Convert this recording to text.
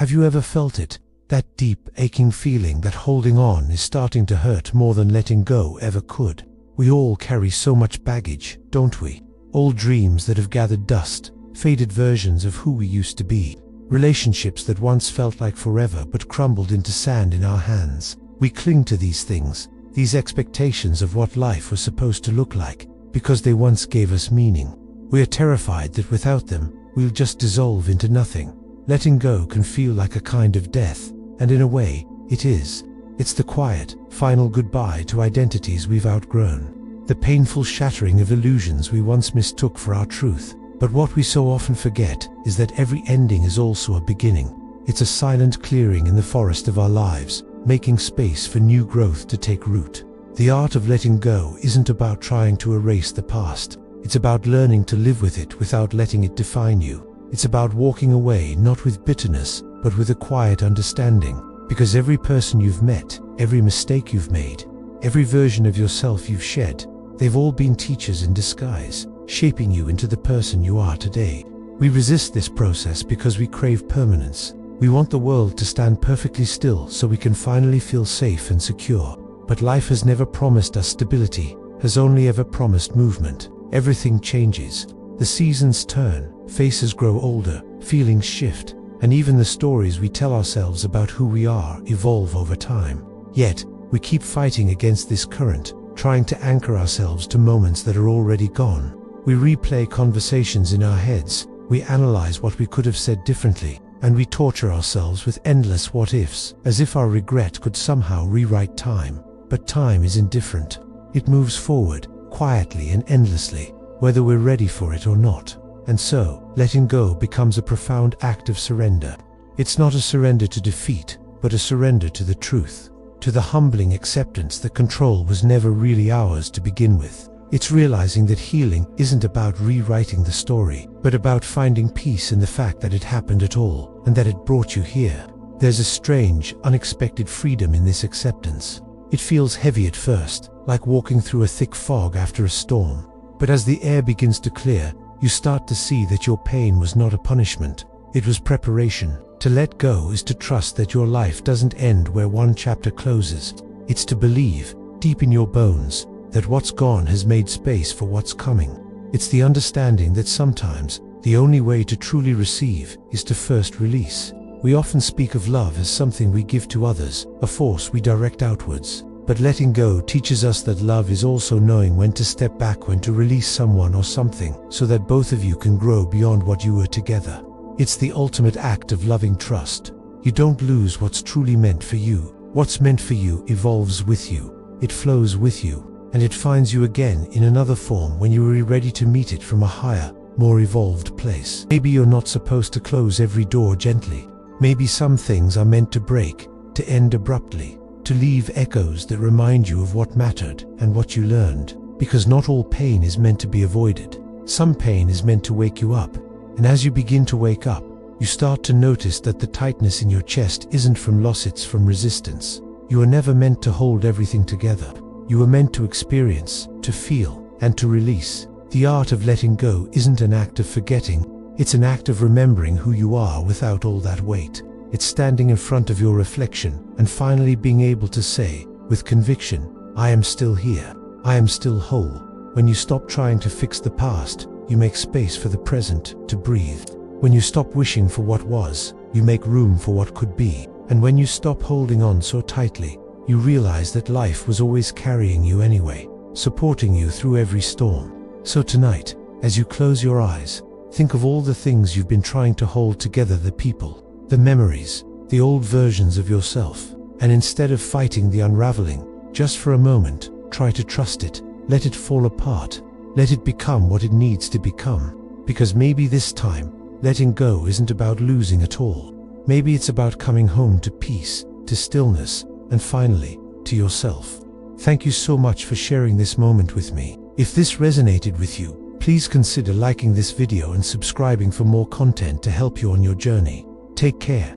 Have you ever felt it? That deep, aching feeling that holding on is starting to hurt more than letting go ever could. We all carry so much baggage, don't we? Old dreams that have gathered dust, faded versions of who we used to be, relationships that once felt like forever but crumbled into sand in our hands. We cling to these things, these expectations of what life was supposed to look like, because they once gave us meaning. We are terrified that without them, we'll just dissolve into nothing. Letting go can feel like a kind of death, and in a way, it is. It's the quiet, final goodbye to identities we've outgrown. The painful shattering of illusions we once mistook for our truth. But what we so often forget is that every ending is also a beginning. It's a silent clearing in the forest of our lives, making space for new growth to take root. The art of letting go isn't about trying to erase the past. It's about learning to live with it without letting it define you. It's about walking away not with bitterness, but with a quiet understanding. Because every person you've met, every mistake you've made, every version of yourself you've shed, they've all been teachers in disguise, shaping you into the person you are today. We resist this process because we crave permanence. We want the world to stand perfectly still so we can finally feel safe and secure. But life has never promised us stability, has only ever promised movement. Everything changes. The seasons turn, faces grow older, feelings shift, and even the stories we tell ourselves about who we are evolve over time. Yet, we keep fighting against this current, trying to anchor ourselves to moments that are already gone. We replay conversations in our heads, we analyze what we could have said differently, and we torture ourselves with endless what-ifs, as if our regret could somehow rewrite time. But time is indifferent. It moves forward, quietly and endlessly, whether we're ready for it or not. And so, letting go becomes a profound act of surrender. It's not a surrender to defeat, but a surrender to the truth, to the humbling acceptance that control was never really ours to begin with. It's realizing that healing isn't about rewriting the story, but about finding peace in the fact that it happened at all, and that it brought you here. There's a strange, unexpected freedom in this acceptance. It feels heavy at first, like walking through a thick fog after a storm. But as the air begins to clear, you start to see that your pain was not a punishment. It was preparation. To let go is to trust that your life doesn't end where one chapter closes. It's to believe, deep in your bones, that what's gone has made space for what's coming. It's the understanding that sometimes the only way to truly receive is to first release. We often speak of love as something we give to others, a force we direct outwards. But letting go teaches us that love is also knowing when to step back, when to release someone or something, so that both of you can grow beyond what you were together. It's the ultimate act of loving trust. You don't lose what's truly meant for you. What's meant for you evolves with you. It flows with you. And it finds you again in another form when you are ready to meet it from a higher, more evolved place. Maybe you're not supposed to close every door gently. Maybe some things are meant to break, to end abruptly, to leave echoes that remind you of what mattered and what you learned. Because not all pain is meant to be avoided. Some pain is meant to wake you up. And as you begin to wake up, you start to notice that the tightness in your chest isn't from loss, it's from resistance. You are never meant to hold everything together. You are meant to experience, to feel, and to release. The art of letting go isn't an act of forgetting, it's an act of remembering who you are without all that weight. It's standing in front of your reflection and finally being able to say, with conviction, I am still here, I am still whole. When you stop trying to fix the past, you make space for the present to breathe. When you stop wishing for what was, you make room for what could be. And when you stop holding on so tightly, you realize that life was always carrying you anyway, supporting you through every storm. So tonight, as you close your eyes, think of all the things you've been trying to hold together, the people, the memories, the old versions of yourself. And instead of fighting the unraveling, just for a moment, try to trust it, let it fall apart, let it become what it needs to become. Because maybe this time, letting go isn't about losing at all. Maybe it's about coming home to peace, to stillness, and finally, to yourself. Thank you so much for sharing this moment with me. If this resonated with you, please consider liking this video and subscribing for more content to help you on your journey. Take care.